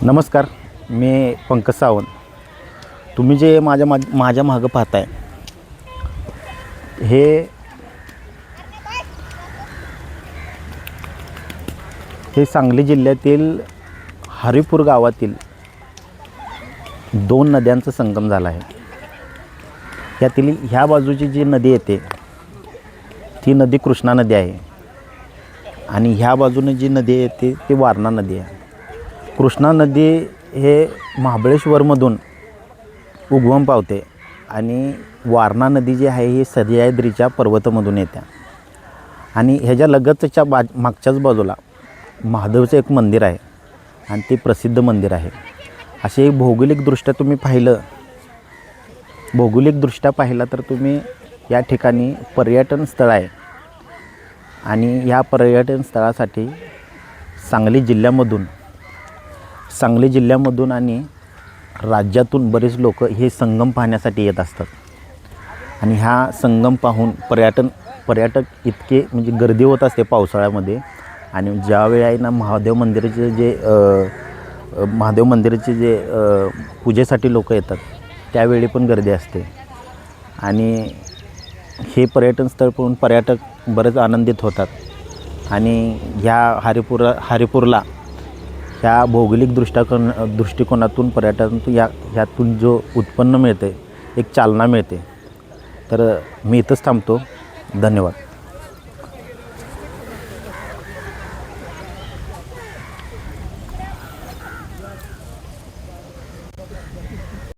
नमस्कार, मी पंकज सावंत. तुम्ही जे माझ्या मागं पाहताय हे सांगली जिल्ह्यातील हरिपूर गावातील दोन नद्यांचा संगम झाला आहे. यातील ह्या बाजूची जी नदी येते ती नदी कृष्णा नदी आहे आणि ह्या बाजूने जी नदी येते ती वारणा नदी आहे. कृष्णा नदी हे महाबळेश्वरमधून उगम पावते आणि वारणा नदी जी आहे ही सह्याद्रीच्या पर्वतामधून येते आणि ह्याच्या लगतच्या मागच्याच बाजूला महादेवचं एक मंदिर आहे आणि ते प्रसिद्ध मंदिर आहे. असे भौगोलिकदृष्ट्या तुम्ही पाहिलं तर तुम्ही या ठिकाणी पर्यटन स्थळ आहे आणि ह्या पर्यटन स्थळासाठी सांगली जिल्ह्यामधून आणि राज्यातून बरेच लोक हे संगम पाहण्यासाठी येत असतात आणि हा संगम पाहून पर्यटक इतके म्हणजे गर्दी होत असते पावसाळ्यामध्ये. आणि ज्यावेळी आहे ना महादेव मंदिराचे जे पूजेसाठी लोक येतात त्यावेळी पण गर्दी असते आणि हे पर्यटन स्थळ पाहून पर्यटक बरेच आनंदित होतात. आणि ह्या हरिपूरला ह्या भौगोलिक दृष्टिकोनातून ह्यातून जो उत्पन्न मिळते, एक चालना मिळते. तर मी इथंच थांबतो. धन्यवाद.